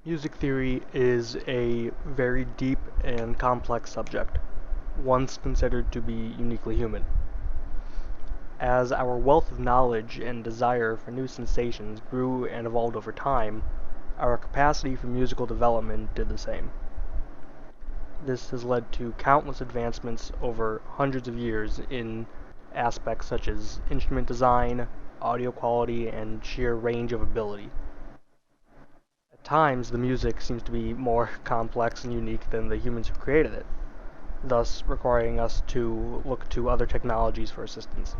Music theory is a very deep and complex subject, once considered to be uniquely human. As our wealth of knowledge and desire for new sensations grew and evolved over time, our capacity for musical development did the same. This has led to countless advancements over hundreds of years in aspects such as instrument design, audio quality, and sheer range of ability. At times, the music seems to be more complex and unique than the humans who created it, thus requiring us to look to other technologies for assistance.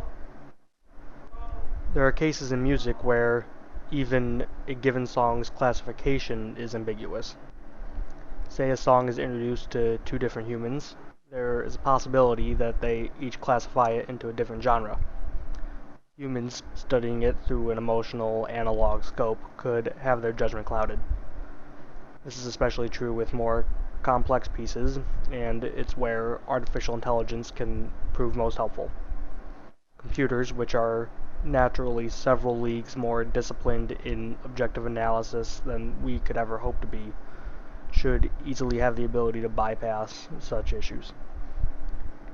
There are cases in music where even a given song's classification is ambiguous. Say a song is introduced to two different humans, there is a possibility that they each classify it into a different genre. Humans studying it through an emotional analog scope could have their judgment clouded. This is especially true with more complex pieces, and it's where artificial intelligence can prove most helpful. Computers, which are naturally several leagues more disciplined in objective analysis than we could ever hope to be, should easily have the ability to bypass such issues.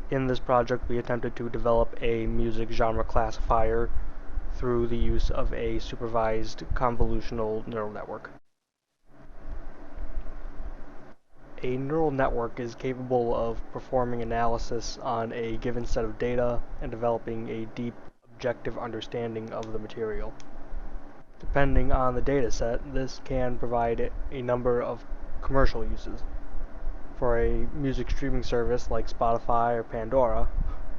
In this project, we attempted to develop a music genre classifier through the use of a supervised convolutional neural network. A neural network is capable of performing analysis on a given set of data and developing a deep, objective understanding of the material. Depending on the dataset, this can provide a number of commercial uses. For a music streaming service like Spotify or Pandora,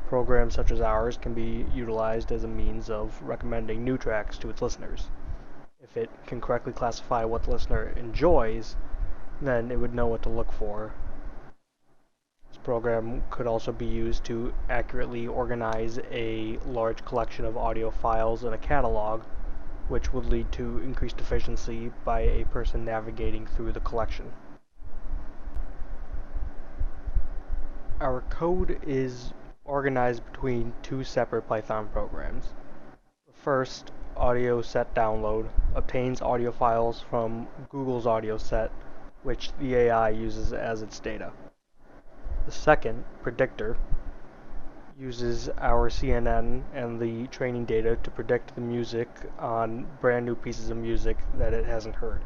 programs such as ours can be utilized as a means of recommending new tracks to its listeners. If it can correctly classify what the listener enjoys, then it would know what to look for. This program could also be used to accurately organize a large collection of audio files in a catalog, which would lead to increased efficiency by a person navigating through the collection. Our code is organized between two separate Python programs. The first, audio set download, obtains audio files from Google's audio set, which the AI uses as its data. The second, predictor, uses our CNN and the training data to predict the music on brand new pieces of music that it hasn't heard.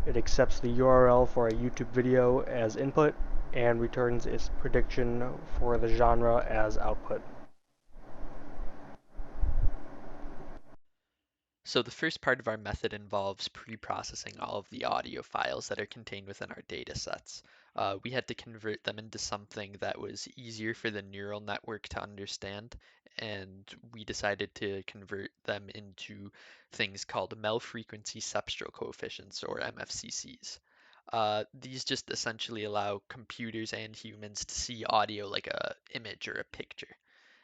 It accepts the URL for a YouTube video as input and returns its prediction for the genre as output. So the first part of our method involves pre-processing all of the audio files that are contained within our data sets. We had to convert them into something that was easier for the neural network to understand, and we decided to convert them into things called mel-frequency substrate coefficients, or MFCCs. These just essentially allow computers and humans to see audio like a image or a picture.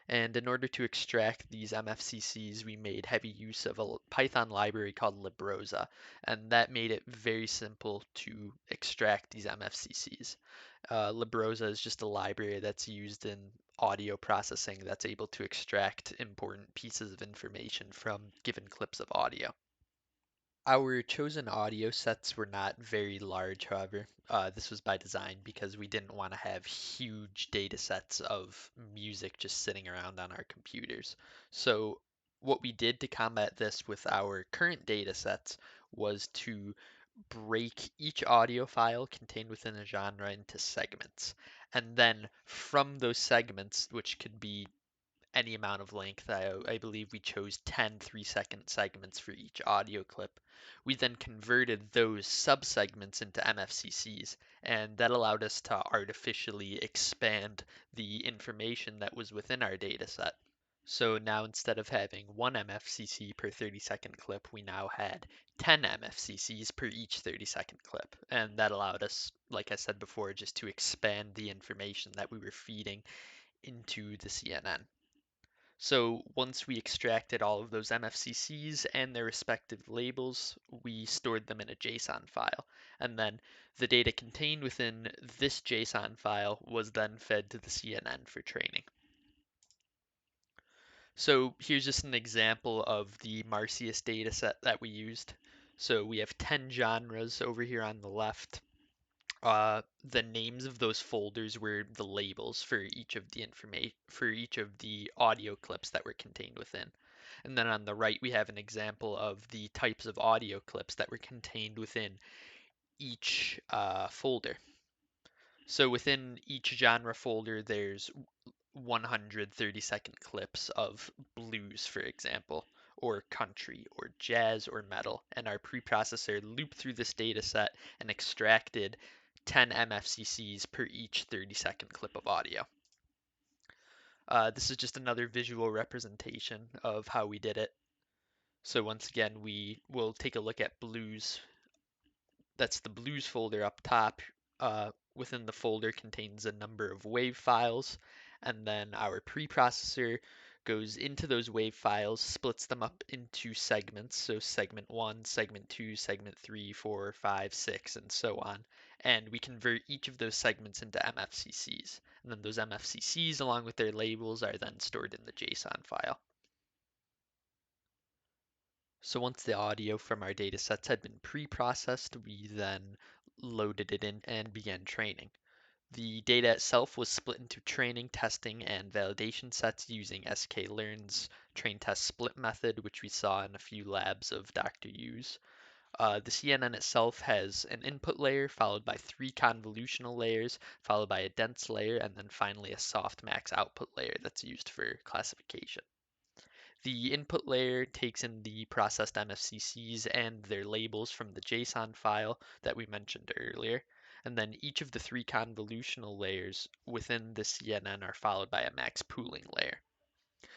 And in order to extract these MFCCs, we made heavy use of a Python library called Librosa, and that made it very simple to extract these MFCCs. Librosa is just a library that's used in audio processing that's able to extract important pieces of information from given clips of audio. Our chosen audio sets were not very large, however. This was by design because we didn't want to have huge data sets of music just sitting around on our computers. So, what we did to combat this with our current data sets was to break each audio file contained within a genre into segments. And then from those segments, which could be any amount of length. I believe we chose 10 3-second segments for each audio clip. We then converted those subsegments into MFCCs, and that allowed us to artificially expand the information that was within our data set. So now instead of having one MFCC per 30-second clip, we now had 10 MFCCs per each 30-second clip. And that allowed us, like I said before, just to expand the information that we were feeding into the CNN. So once we extracted all of those MFCCs and their respective labels, we stored them in a JSON file. And then the data contained within this JSON file was then fed to the CNN for training. So here's just an example of the Marcius dataset that we used. So we have 10 genres over here on the left. The names of those folders were the labels for each of the information for each of the audio clips that were contained within. And then on the right, we have an example of the types of audio clips that were contained within each folder. So within each genre folder, there's 130-second clips of blues, for example, or country, or jazz, or metal, and our preprocessor looped through this data set and extracted 10 MFCCs per each 30-second clip of audio. This is just another visual representation of how we did it. So once again, we will take a look at blues. That's the blues folder up top. Within the folder contains a number of WAV files, and then our preprocessor goes into those WAV files, splits them up into segments, so segment 1, segment 2, segment 3, 4, 5, 6, and so on. And we convert each of those segments into MFCCs. And then those MFCCs, along with their labels, are then stored in the JSON file. So once the audio from our data sets had been pre-processed, we then loaded it in and began training. The data itself was split into training, testing, and validation sets using sklearn's train test split method, which we saw in a few labs of Dr. Yu's. The CNN itself has an input layer followed by 3 convolutional layers, followed by a dense layer, and then finally a softmax output layer that's used for classification. The input layer takes in the processed MFCCs and their labels from the JSON file that we mentioned earlier, and then each of the 3 convolutional layers within the CNN are followed by a max pooling layer.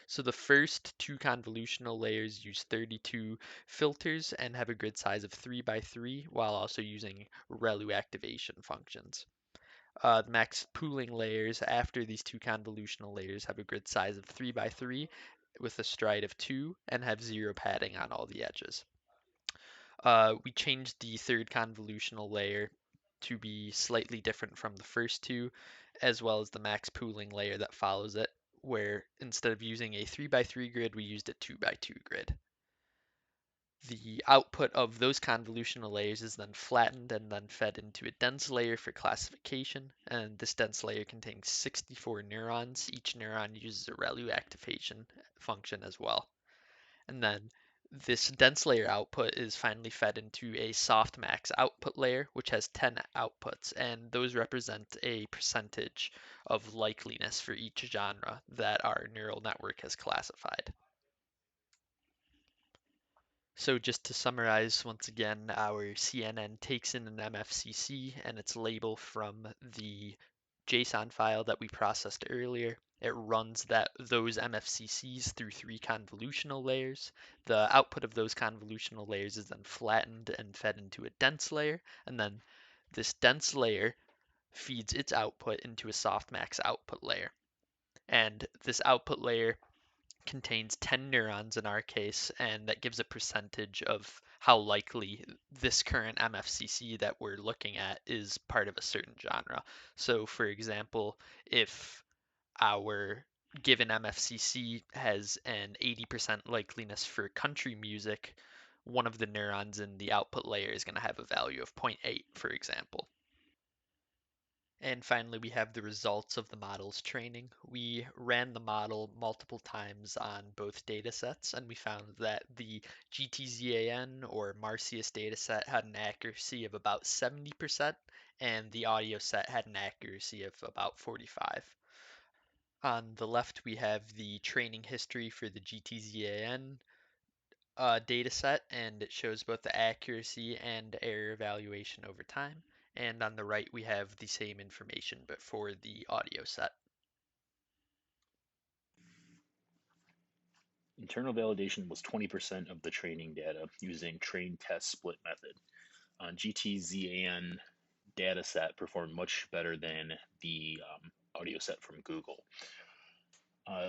So the first 2 convolutional layers use 32 filters and have a grid size of 3 by 3 while also using ReLU activation functions. The max pooling layers after these 2 convolutional layers have a grid size of 3 by 3 with a stride of 2 and have 0 padding on all the edges. We changed the third convolutional layer to be slightly different from the first 2, as well as the max pooling layer that follows it, where instead of using a 3 by 3 grid, we used a 2 by 2 grid. The output of those convolutional layers is then flattened and then fed into a dense layer for classification, and this dense layer contains 64 neurons. Each neuron uses a ReLU activation function as well. And then this dense layer output is finally fed into a softmax output layer, which has 10 outputs, and those represent a percentage of likeliness for each genre that our neural network has classified. So just to summarize, once again, our CNN takes in an MFCC and its label from the JSON file that we processed earlier. It runs those MFCCs through 3 convolutional layers. The output of those convolutional layers is then flattened and fed into a dense layer, and then this dense layer feeds its output into a softmax output layer. And this output layer contains 10 neurons in our case, and that gives a percentage of how likely this current MFCC that we're looking at is part of a certain genre. So, for example, if our given MFCC has an 80% likeliness for country music, one of the neurons in the output layer is going to have a value of 0.8, for example. And finally, we have the results of the model's training. We ran the model multiple times on both data sets, and we found that the GTZAN or Marcius dataset had an accuracy of about 70%, and the audio set had an accuracy of about 45. On the left, we have the training history for the GTZAN data set, and it shows both the accuracy and error evaluation over time. And on the right, we have the same information, but for the audio set. Internal validation was 20% of the training data using train test split method. GTZAN dataset performed much better than the audio set from Google.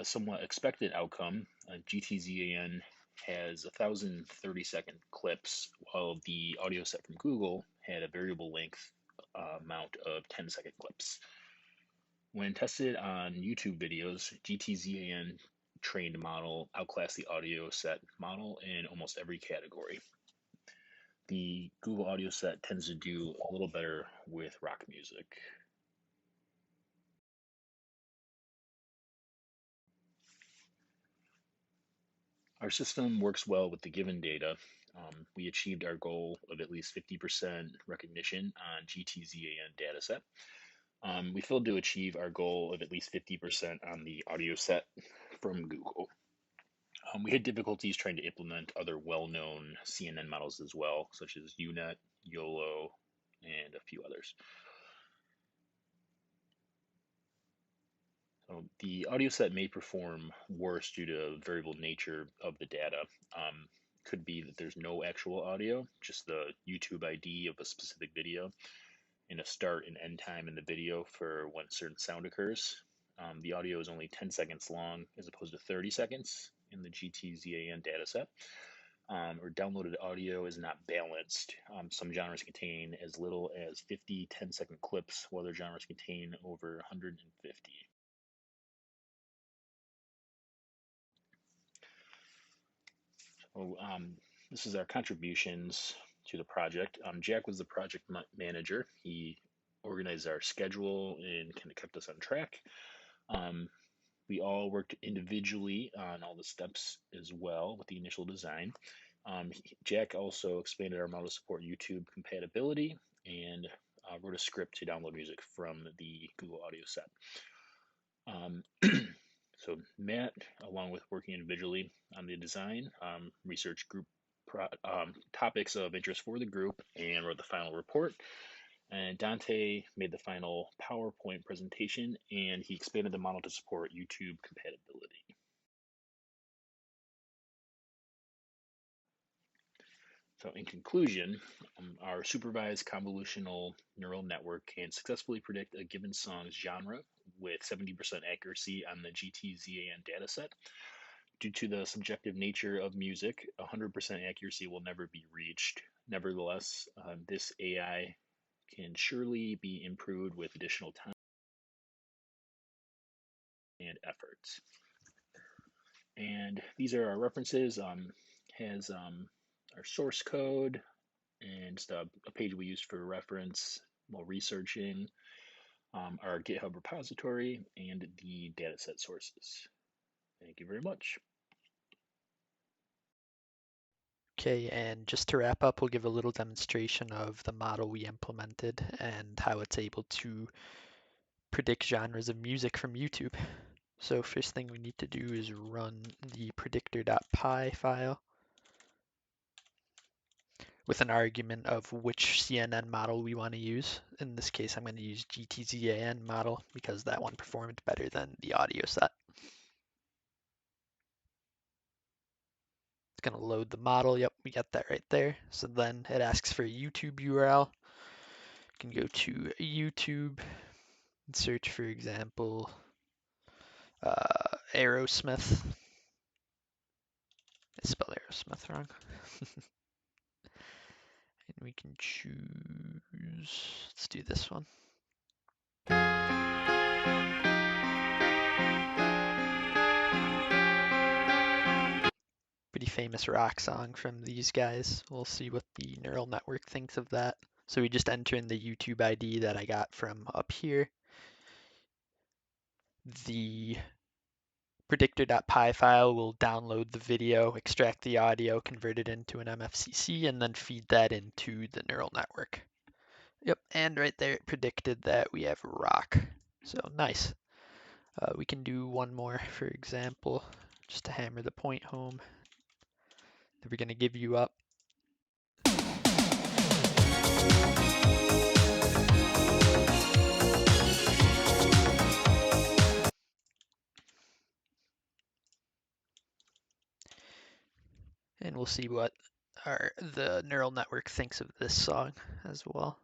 Somewhat expected outcome, GTZAN has 1,030-second clips, while the audio set from Google had a variable length amount of 10-second clips. When tested on YouTube videos, GTZAN trained model outclassed the audio set model in almost every category. the Google audio set tends to do a little better with rock music. Our system works well with the given data. We achieved our goal of at least 50% recognition on GTZAN dataset. We failed to achieve our goal of at least 50% on the audio set from Google. We had difficulties trying to implement other well-known CNN models as well, such as UNet, YOLO, and a few others. So the audio set may perform worse due to the variable nature of the data. Could be that there's no actual audio, just the YouTube ID of a specific video and a start and end time in the video for when certain sound occurs. The audio is only 10 seconds long as opposed to 30 seconds in the GTZAN dataset. Or downloaded audio is not balanced. Some genres contain as little as 50 10-second clips, while other genres contain over 150. So, this is our contributions to the project. Jack was the project manager. He organized our schedule and kind of kept us on track. We all worked individually on all the steps as well with the initial design. Jack also expanded our model to support YouTube compatibility and wrote a script to download music from the Google Audio set. So Matt, along with working individually on the design, researched group topics of interest for the group and wrote the final report. And Dante made the final PowerPoint presentation, and he expanded the model to support YouTube compatibility. So in conclusion, our supervised convolutional neural network can successfully predict a given song's genre with 70% accuracy on the GTZAN dataset. Due to the subjective nature of music, 100% accuracy will never be reached. Nevertheless, this AI can surely be improved with additional time and efforts. And these are our references. Has our source code and just a page we used for reference while researching, our GitHub repository, and the dataset sources. Thank you very much. Okay, and just to wrap up, we'll give a little demonstration of the model we implemented and how it's able to predict genres of music from YouTube. So first thing we need to do is run the predictor.py file with an argument of which CNN model we want to use. In this case, I'm going to use GTZAN model because that one performed better than the audio set. It's going to load the model. Yep, we got that right there. So then it asks for a YouTube URL. You can go to YouTube and search, for example, Aerosmith. I spelled Aerosmith wrong. And we can choose, let's do this one. Pretty famous rock song from these guys. We'll see what the neural network thinks of that. So we just enter in the YouTube ID that I got from up here. The predictor.py file will download the video, extract the audio, convert it into an MFCC, and then feed that into the neural network. Yep, and right there it predicted that we have rock. So nice. We can do one more, for example, just to hammer the point home. We're going to give you up. And we'll see what the neural network thinks of this song as well.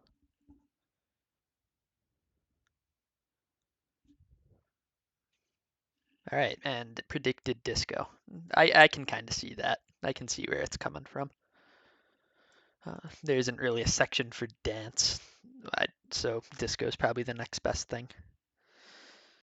All right, and predicted disco. I can kind of see that. I can see where it's coming from. There isn't really a section for dance, so disco is probably the next best thing.